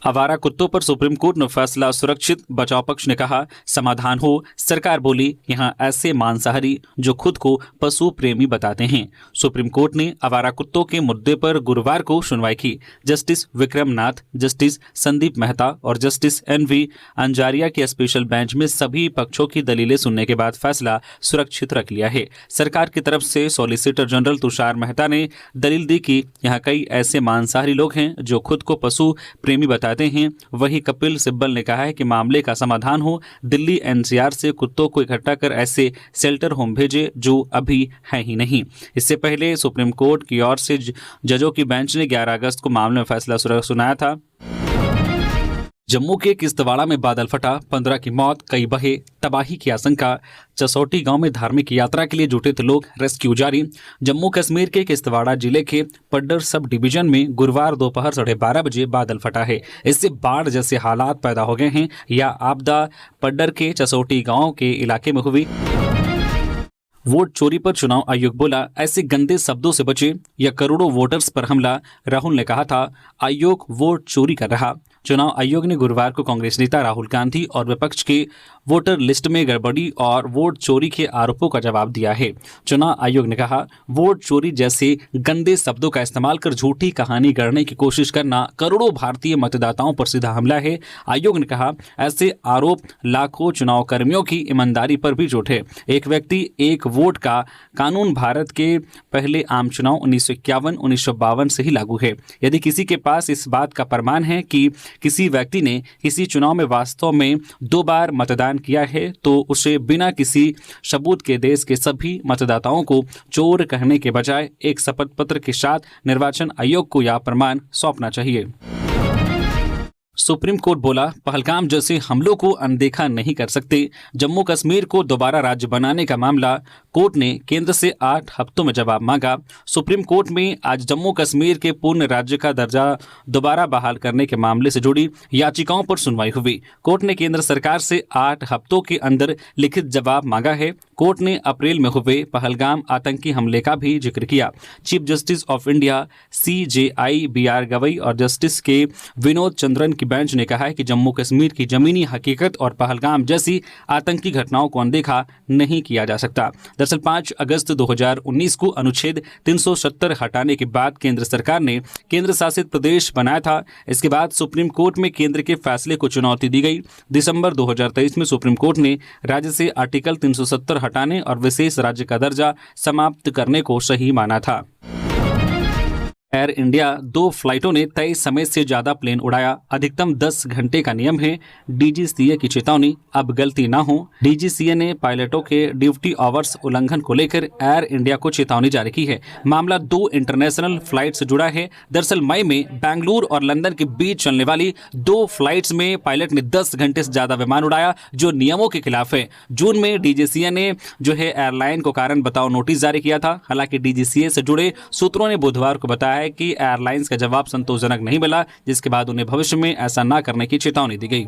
आवारा कुत्तों पर सुप्रीम कोर्ट ने फैसला सुरक्षित। बचाव पक्ष ने कहा समाधान हो। सरकार बोली यहां ऐसे मांसाहारी जो खुद को पशु प्रेमी बताते हैं। सुप्रीम कोर्ट ने आवारा कुत्तों के मुद्दे पर गुरुवार को सुनवाई की। जस्टिस विक्रम नाथ, जस्टिस संदीप मेहता और जस्टिस NV अंजारिया के स्पेशल बेंच में सभी पक्षों की दलीलें सुनने के बाद फैसला सुरक्षित रख लिया है। सरकार की तरफ से सॉलिसिटर जनरल तुषार मेहता ने दलील दी कि यहाँ कई ऐसे मांसाहारी लोग हैं जो खुद को पशु प्रेमी बताते हैं। वहीं कपिल सिब्बल ने कहा है कि मामले का समाधान हो। दिल्ली NCR से कुत्तों को इकट्ठा कर ऐसे शेल्टर होम भेजे जो अभी है ही नहीं। इससे पहले सुप्रीम कोर्ट की ओर से जजों की बेंच ने 11 अगस्त को मामले में फैसला सुनाया था। जम्मू के किश्तवाड़ा में बादल फटा, 15 की मौत, कई बहे, तबाही की आशंका। चसौटी गांव में धार्मिक यात्रा के लिए जुटे थे लोग, रेस्क्यू जारी। जम्मू कश्मीर के किश्तवाड़ा जिले के पड्डर सब डिवीजन में गुरुवार दोपहर 12:30 बजे बादल फटा है। इससे बाढ़ जैसे हालात पैदा हो गए हैं। यह आपदा पड्डर के चसौटी गांव के इलाके में हुई। वोट चोरी पर चुनाव आयोग बोला ऐसे गंदे शब्दों से बचे या करोड़ों वोटर्स पर हमला। राहुल ने कहा था आयोग वोट चोरी कर रहा। चुनाव आयोग ने गुरुवार को कांग्रेस नेता राहुल गांधी और विपक्ष के वोटर लिस्ट में गड़बड़ी और वोट चोरी के आरोपों का जवाब दिया है। चुनाव आयोग ने कहा वोट चोरी जैसे गंदे शब्दों का इस्तेमाल कर झूठी कहानी गढ़ने की कोशिश करना करोड़ों भारतीय मतदाताओं पर सीधा हमला है। आयोग ने कहा ऐसे आरोप लाखों चुनाव कर्मियों की ईमानदारी पर भी झूठ है। एक व्यक्ति एक वोट का कानून भारत के पहले आम चुनाव 1951-1952 से ही लागू है। यदि किसी के पास इस बात का प्रमाण है कि किसी व्यक्ति ने किसी चुनाव में वास्तव में 2 बार मतदान किया है तो उसे बिना किसी सबूत के देश के सभी मतदाताओं को चोर कहने के बजाय एक शपथ पत्र के साथ निर्वाचन आयोग को यह प्रमाण सौंपना चाहिए। सुप्रीम कोर्ट बोला पहलगाम जैसे हमलों को अनदेखा नहीं कर सकते। जम्मू कश्मीर को दोबारा राज्य बनाने का मामला, कोर्ट ने केंद्र से 8 हफ्तों में जवाब मांगा। सुप्रीम कोर्ट में आज जम्मू कश्मीर के पूर्ण राज्य का दर्जा दोबारा बहाल करने के मामले से जुड़ी याचिकाओं पर सुनवाई हुई। कोर्ट ने केंद्र सरकार से 8 हफ्तों के अंदर लिखित जवाब मांगा है। कोर्ट ने अप्रैल में हुए पहलगाम आतंकी हमले का भी जिक्र किया। Chief justice of India CJI BR Gavai और जस्टिस के विनोद चंद्रन की बेंच ने कहा है कि जम्मू कश्मीर की जमीनी हकीकत और पहलगाम जैसी आतंकी घटनाओं को अनदेखा नहीं किया जा सकता। दरअसल 5 अगस्त 2019 को अनुच्छेद 370 हटाने के बाद केंद्र सरकार ने केंद्र शासित प्रदेश बनाया था। इसके बाद सुप्रीम कोर्ट में केंद्र के फैसले को चुनौती दी गई। दिसंबर 2023 में सुप्रीम कोर्ट ने राज्य से आर्टिकल 370 हटाने और विशेष राज्य का दर्जा समाप्त करने को सही माना था। एयर इंडिया 2 फ्लाइटों ने तय समय से ज्यादा प्लेन उड़ाया। अधिकतम 10 घंटे का नियम है। DGCA की चेतावनी, अब गलती ना हो। DGCA ने पायलटों के ड्यूटी आवर्स उल्लंघन को लेकर एयर इंडिया को चेतावनी जारी की है। मामला 2 इंटरनेशनल फ्लाइट से जुड़ा है। दरअसल मई में बेंगलुरु और लंदन के बीच चलने वाली 2 फ्लाइट्स में पायलट ने 10 घंटे से ज्यादा विमान उड़ाया, जो नियमों के खिलाफ है। जून में DGCA ने एयरलाइन को कारण बताओ नोटिस जारी किया था। हालांकि DGCA से जुड़े सूत्रों ने बुधवार को बताया है कि एयरलाइंस का जवाब संतोषजनक नहीं मिला, जिसके बाद उन्हें भविष्य में ऐसा न करने की चेतावनी दी गई।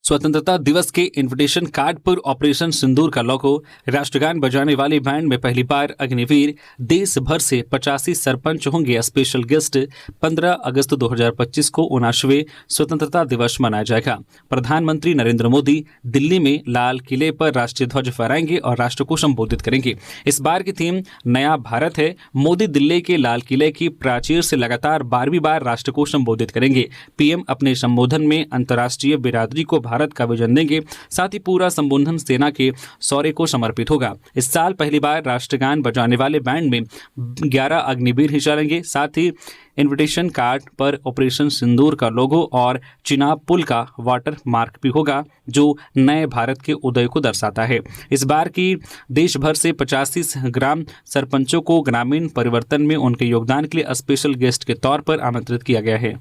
स्वतंत्रता दिवस के इन्विटेशन कार्ड पर ऑपरेशन सिंदूर का लोगो। राष्ट्रगान बजाने वाली बैंड में पहली बार अग्निवीर। देश भर से 85 सरपंच होंगे स्पेशल गेस्ट। 15 अगस्त 2025 को 79वें स्वतंत्रता दिवस मनाया जाएगा। प्रधानमंत्री नरेंद्र मोदी दिल्ली में लाल किले पर राष्ट्रीय ध्वज फहराएंगे और राष्ट्र को संबोधित करेंगे। इस बार की थीम नया भारत है। मोदी दिल्ली के लाल किले की प्राचीर से लगातार 12वीं बार राष्ट्र को संबोधित करेंगे। PM अपने संबोधन में अंतर्राष्ट्रीय बिरादरी को भारत का विजन देंगे। साथ ही पूरा संबोधन सेना के शौर्य को समर्पित होगा। इस साल पहली बार राष्ट्रगान बजाने वाले बैंड में 11 अग्निवीर हिस्सा लेंगे। साथ ही इन्विटेशन कार्ड पर ऑपरेशन सिंदूर का लोगो और चिनाब पुल का वाटर मार्क भी होगा, जो नए भारत के उदय को दर्शाता है। इस बार की देश भर से 85 ग्राम सरपंचों को ग्रामीण परिवर्तन में उनके योगदान के लिए स्पेशल गेस्ट के तौर पर आमंत्रित किया गया है।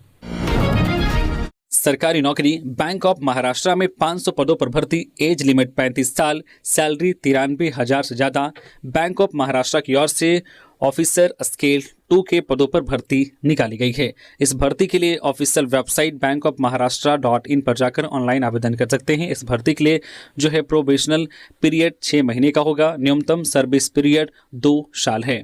सरकारी नौकरी। बैंक ऑफ महाराष्ट्र में 500 पदों पर भर्ती। एज लिमिट 35 साल। सैलरी 93,000 से ज्यादा। बैंक ऑफ महाराष्ट्र की ओर से ऑफिसर स्केल 2 के पदों पर भर्ती निकाली गई है। इस भर्ती के लिए ऑफिशियल वेबसाइट bankofmaharashtra.in पर जाकर ऑनलाइन आवेदन कर सकते हैं। इस भर्ती के लिए प्रोबेशनल पीरियड 6 महीने का होगा। न्यूनतम सर्विस पीरियड 2 साल है।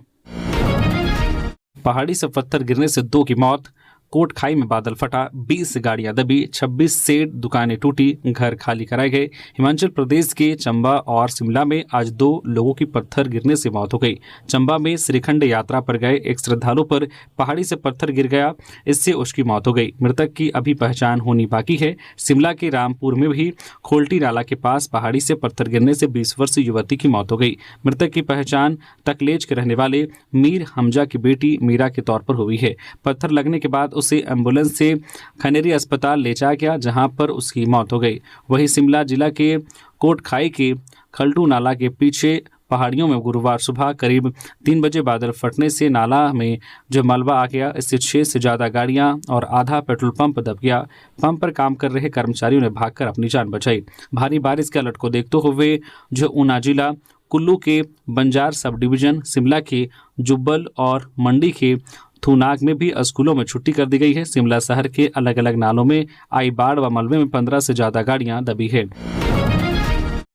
पहाड़ी से पत्थर गिरने से 2 की मौत। कोट खाई में बादल फटा, 20 गाड़ियां दबी, 26 से दुकानें टूटी, घर खाली कराए गए। हिमाचल प्रदेश के चंबा और शिमला में आज 2 लोगों की पत्थर गिरने से मौत हो गई। चंबा में श्रीखंड यात्रा पर गए एक श्रद्धालु पर पहाड़ी से पत्थर गिर गया, इससे उसकी मौत हो गई। मृतक की अभी पहचान होनी बाकी है। शिमला के रामपुर में भी खोल्टी नाला के पास पहाड़ी से पत्थर गिरने से 20 वर्षीय युवती की मौत हो गई। मृतक की पहचान तकलेज के रहने वाले मीर हमजा की बेटी मीरा के तौर पर हुई है। पत्थर लगने के बाद उसे एम्बुलेंस से खनेरी अस्पताल ले जाया गया, जहां पर उसकी मौत हो गई। वहीं शिमला जिला के कोट खाई के खल्टू नाला के पीछे पहाड़ियों में गुरुवार सुबह करीब 3 बजे बादल फटने से नाला में जो मलबा आ गया, इससे 6 से ज़्यादा गाड़ियां और आधा पेट्रोल पंप दब गया। पंप पर काम कर रहे कर्मचारियों ने भागकर अपनी जान बचाई। भारी बारिश के अलर्ट को देखते हुए जो ऊना जिला, कुल्लू के बंजार सब डिवीजन, शिमला के जुब्बल और मंडी के थूनाग में भी स्कूलों में छुट्टी कर दी गई है। शिमला शहर के अलग अलग नालों में आई बाढ़ व मलबे में 15 से ज़्यादा गाड़ियां दबी है।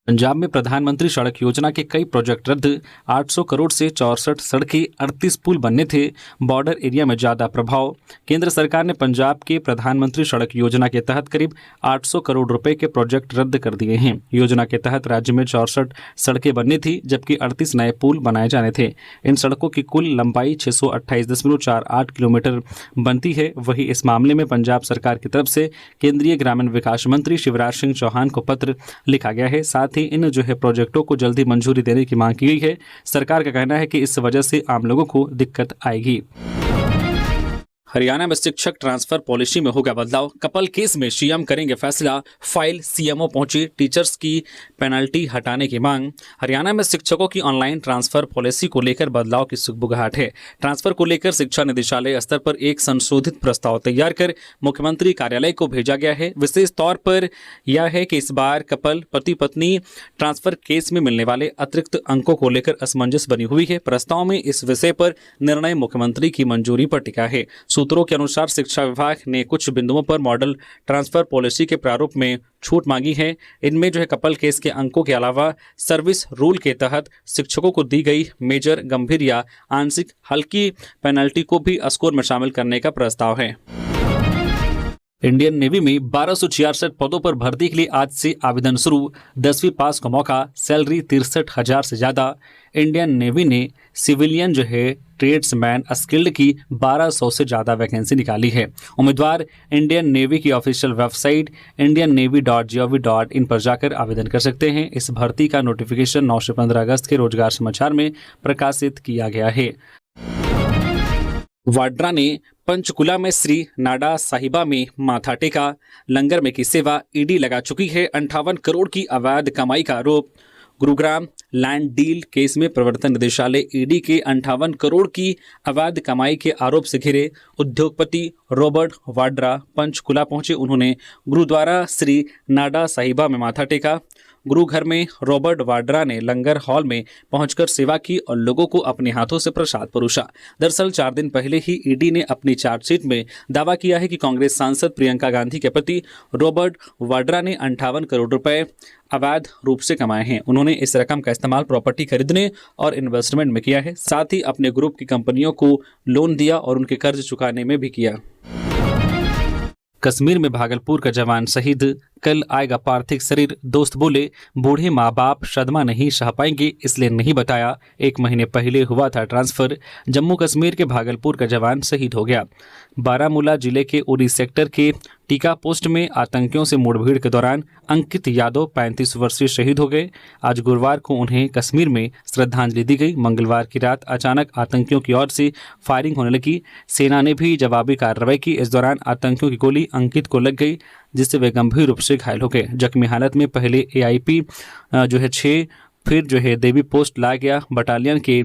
पंजाब में प्रधानमंत्री सड़क योजना के कई प्रोजेक्ट रद्द, 800 करोड़ से 64 सड़कें, 38 पुल बनने थे, बॉर्डर एरिया में ज़्यादा प्रभाव। केंद्र सरकार ने पंजाब के प्रधानमंत्री सड़क योजना के तहत करीब 800 करोड़ रुपए के प्रोजेक्ट रद्द कर दिए हैं। योजना के तहत राज्य में 64 सड़कें बननी थी, जबकि 38 नए पुल बनाए जाने थे। इन सड़कों की कुल लंबाई 628.48 किलोमीटर बनती है। वहीं इस मामले में पंजाब सरकार की तरफ से केंद्रीय ग्रामीण विकास मंत्री शिवराज सिंह चौहान को पत्र लिखा गया है। साथ ही इन प्रोजेक्टों को जल्दी मंजूरी देने की मांग की गई है। सरकार का कहना है कि इस वजह से आम लोगों को दिक्कत आएगी। हरियाणा में शिक्षक ट्रांसफर पॉलिसी में होगा बदलाव, कपल केस में सीएम करेंगे फैसला, फाइल सीएमओ पहुंची, टीचर्स की पेनल्टी हटाने की मांग। हरियाणा में शिक्षकों की ऑनलाइन ट्रांसफर पॉलिसी को लेकर बदलाव की सुगबुगाहट है। ट्रांसफर को लेकर शिक्षा निदेशालय स्तर पर एक संशोधित प्रस्ताव तैयार कर मुख्यमंत्री कार्यालय को भेजा गया है। विशेष तौर पर यह है कि इस बार कपल पति पत्नी ट्रांसफर केस में मिलने वाले अतिरिक्त अंकों को लेकर असमंजस बनी हुई है। प्रस्ताव में इस विषय पर निर्णय मुख्यमंत्री की मंजूरी पर टिका है। सूत्रों के अनुसार शिक्षा विभाग ने कुछ बिंदुओं पर मॉडल ट्रांसफर पॉलिसी के प्रारूप में छूट मांगी है। इनमें कपल केस के अंकों के अलावा सर्विस रूल के तहत शिक्षकों को दी गई मेजर, गंभीर या आंशिक हल्की पेनल्टी को भी स्कोर में शामिल करने का प्रस्ताव है। इंडियन नेवी में 1266 पदों पर भर्ती के लिए आज से आवेदन शुरू, 10वीं पास का मौका, सैलरी 63,000 से ज़्यादा। इंडियन नेवी ने सिविलियन ट्रेड्समैन स्किल्ड की 1200 से ज़्यादा वैकेंसी निकाली है। उम्मीदवार इंडियन नेवी की ऑफिशियल वेबसाइट indiannavy.gov.in पर जाकर आवेदन कर सकते हैं। इस भर्ती का नोटिफिकेशन 9 से 15 अगस्त के रोजगार समाचार में प्रकाशित किया गया है। वाड्रा ने पंचकुला में श्री नाडा साहिबा में माथा टेका, लंगर में की सेवा। ईडी लगा चुकी है 58 करोड़ की अवैध कमाई का आरोप। गुरुग्राम लैंड डील केस में प्रवर्तन निदेशालय ईडी के 58 करोड़ की अवैध कमाई के आरोप से घिरे उद्योगपति रॉबर्ट वाड्रा पंचकुला पहुंचे। उन्होंने गुरुद्वारा श्री नाडा साहिबा में माथा टेका। गुरु घर में रॉबर्ट वाड्रा ने लंगर हॉल में पहुंचकर सेवा की और लोगों को अपने हाथों से प्रसाद परोसा। दरअसल 4 दिन पहले ही ईडी ने अपनी चार्जशीट में दावा किया है कि कांग्रेस सांसद प्रियंका गांधी के पति रॉबर्ट वाड्रा ने 58 करोड़ रुपए अवैध रूप से कमाए हैं। उन्होंने इस रकम का इस्तेमाल प्रॉपर्टी खरीदने और इन्वेस्टमेंट में किया है। साथ ही अपने ग्रुप की कंपनियों को लोन दिया और उनके कर्ज चुकाने में भी किया। कश्मीर में भागलपुर का जवान शहीद, कल आएगा पार्थिव शरीर। दोस्त बोले बूढ़े माँ बाप सदमा नहीं सह पाएंगे, इसलिए नहीं बताया। 1 महीने पहले हुआ था ट्रांसफर। जम्मू कश्मीर के भागलपुर का जवान शहीद हो गया। बारामूला जिले के उरी सेक्टर के टीका पोस्ट में आतंकियों से मुठभेड़ के दौरान अंकित यादव 35 वर्षीय शहीद हो गए। आज गुरुवार को उन्हें कश्मीर में श्रद्धांजलि दी गई। मंगलवार की रात अचानक आतंकियों की ओर से फायरिंग होने लगी। सेना ने भी जवाबी कार्रवाई की। इस दौरान आतंकियों की गोली अंकित को लग गई, जिससे वे गंभीर रूप से घायल हो गए। जख्मी हालत में पहले AIP 6, फिर देवी पोस्ट लाया गया। बटालियन के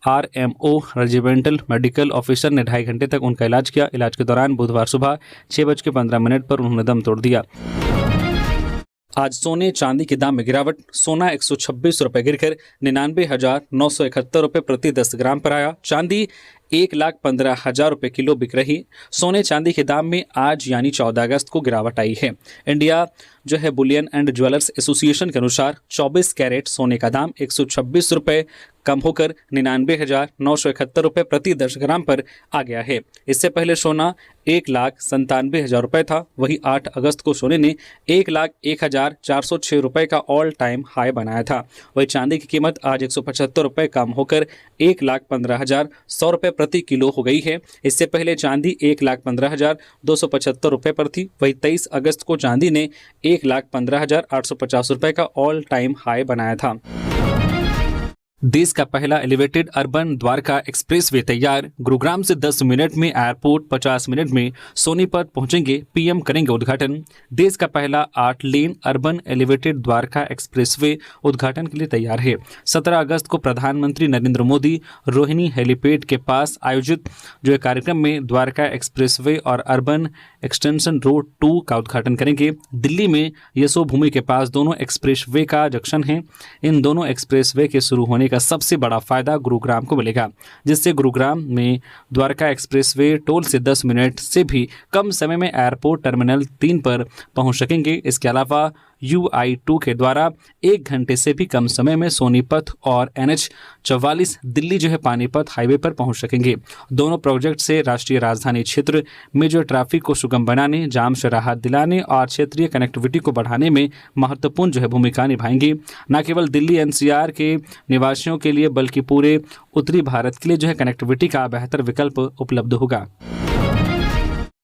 RMO रेजिमेंटल मेडिकल ऑफिसर ने 2.5 घंटे तक उनका इलाज किया। इलाज के दौरान बुधवार सुबह 6:15 पर उन्होंने दम तोड़ दिया। आज सोने चांदी के दाम में गिरावट। सोना 126 रुपये गिरकर 99,971 रुपये प्रति 10 ग्राम पर आया। चांदी 1,15,000 रुपये किलो बिक रही। सोने चांदी के दाम में आज यानी 14 अगस्त को गिरावट आई है। इंडिया जो है बुलियन एंड ज्वेलर्स एसोसिएशन के अनुसार 24 कैरेट सोने का दाम 126 रुपये कम होकर 99,971 रुपये प्रति 10 ग्राम पर आ गया है। इससे पहले सोना 1,97,000 रुपये था। वहीं 8 अगस्त को सोने ने 1,01,406 रुपये का ऑल टाइम हाई बनाया था। वहीं चांदी की कीमत आज 175 रुपये कम होकर 1,15,100 रुपये प्रति किलो हो गई है। इससे पहले चांदी 1,15,275 रुपये पर थी। वहीं 23 अगस्त को चांदी ने 1,15,850 रुपये का ऑल टाइम हाई बनाया था। देश का पहला एलिवेटेड अर्बन द्वारका एक्सप्रेसवे तैयार। गुरुग्राम से 10 मिनट में एयरपोर्ट, 50 मिनट में सोनीपत पहुंचेंगे, पीएम करेंगे उद्घाटन। देश का पहला 8 लेन अर्बन एलिवेटेड द्वारका एक्सप्रेसवे उद्घाटन के लिए तैयार है। 17 अगस्त को प्रधानमंत्री नरेंद्र मोदी रोहिणी हेलीपैड के पास आयोजित जो कार्यक्रम में द्वारका एक्सप्रेसवे और अर्बन एक्सटेंशन रोड 2 का उद्घाटन करेंगे। दिल्ली में यशोभूमि के पास दोनों एक्सप्रेसवे का जंक्शन है। इन दोनों एक्सप्रेसवे के शुरू होने का सबसे बड़ा फायदा गुरुग्राम को मिलेगा, जिससे गुरुग्राम में द्वारका एक्सप्रेसवे टोल से 10 मिनट से भी कम समय में एयरपोर्ट टर्मिनल 3 पर पहुंच सकेंगे। इसके अलावा UI2 के द्वारा 1 घंटे से भी कम समय में सोनीपत और NH44 दिल्ली जो है पानीपत हाईवे पर पहुंच सकेंगे। दोनों प्रोजेक्ट से राष्ट्रीय राजधानी क्षेत्र में जो ट्रैफिक को सुगम बनाने, जाम से राहत दिलाने और क्षेत्रीय कनेक्टिविटी को बढ़ाने में महत्वपूर्ण जो है भूमिका निभाएंगे। न केवल दिल्ली NCR के निवासियों के लिए बल्कि पूरे उत्तरी भारत के लिए जो है कनेक्टिविटी का बेहतर विकल्प उपलब्ध होगा।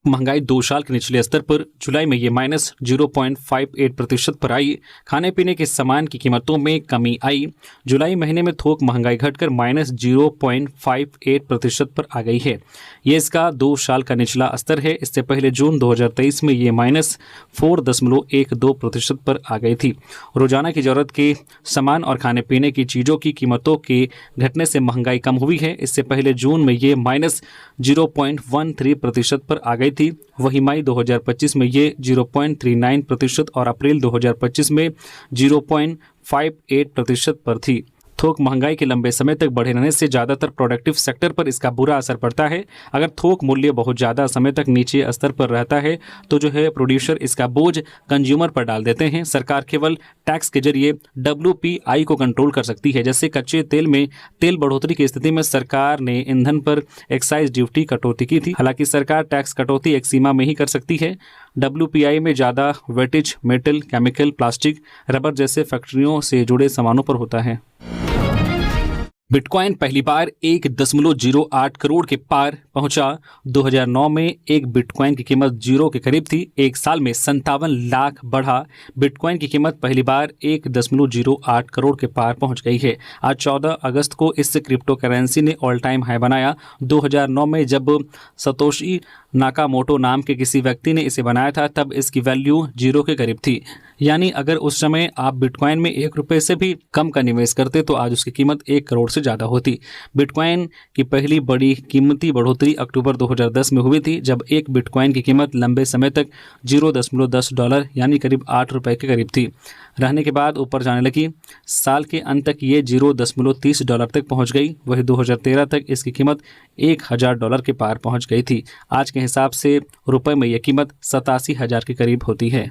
महंगाई 2 साल के निचले स्तर पर। जुलाई में ये -0.58% पर आई। खाने पीने के सामान की कीमतों में कमी आई। जुलाई महीने में थोक महंगाई घटकर -0.58% पर आ गई है। ये इसका 2 साल का निचला स्तर है। इससे पहले जून 2023 में ये -4.12% पर आ गई थी। रोजाना की जरूरत के सामान और खाने पीने की चीज़ों की कीमतों के घटने से महंगाई कम हुई है। इससे पहले जून में ये -0.13% पर आ गई थी। वही मई 2025 में ये 0.39% और अप्रैल 2025 में 0.58% पर थी। थोक महंगाई के लंबे समय तक बढ़े रहने से ज़्यादातर प्रोडक्टिव सेक्टर पर इसका बुरा असर पड़ता है। अगर थोक मूल्य बहुत ज़्यादा समय तक नीचे स्तर पर रहता है तो जो है प्रोड्यूसर इसका बोझ कंज्यूमर पर डाल देते हैं। सरकार केवल टैक्स के जरिए WPI को कंट्रोल कर सकती है। जैसे कच्चे तेल में तेल बढ़ोतरी की स्थिति में सरकार ने ईंधन पर एक्साइज ड्यूटी कटौती की थी। हालांकि सरकार टैक्स कटौती एक सीमा में ही कर सकती है। WPI में ज़्यादा weightage metal, chemical, plastic, rubber जैसे फैक्ट्रियों से जुड़े सामानों पर होता है। बिटकॉइन पहली बार 1.08 करोड़ के पार पहुंचा। 2009 में एक बिटकॉइन की कीमत 0 के करीब थी। एक साल में 57 लाख बढ़ा। बिटकॉइन की कीमत पहली बार 1.08 करोड़ के पार पहुंच गई है। आज 14 अगस्त को इस क्रिप्टो करेंसी ने ऑल टाइम हाई बनाया। 2009 में जब सतोशी नाकामोटो नाम के किसी व्यक्ति ने इसे बनाया था तब इसकी वैल्यू 0 के करीब थी। यानी अगर उस समय आप बिटकॉइन में 1 रुपये से भी कम का निवेश करते तो आज उसकी कीमत 1 करोड़ से ज़्यादा होती। बिटकॉइन की पहली बड़ी कीमती बढ़ोतरी अक्टूबर 2010 में हुई थी, जब एक बिटकॉइन की कीमत लंबे समय तक $0.10 यानी करीब 8 रुपये के करीब थी। रहने के बाद ऊपर जाने लगी। साल के अंत तक ये $0.30 तक पहुंच गई। वही 2013 तक इसकी कीमत $1,000 के पार पहुंच गई थी। आज के हिसाब से रुपए में यह कीमत 87,000 के करीब होती है।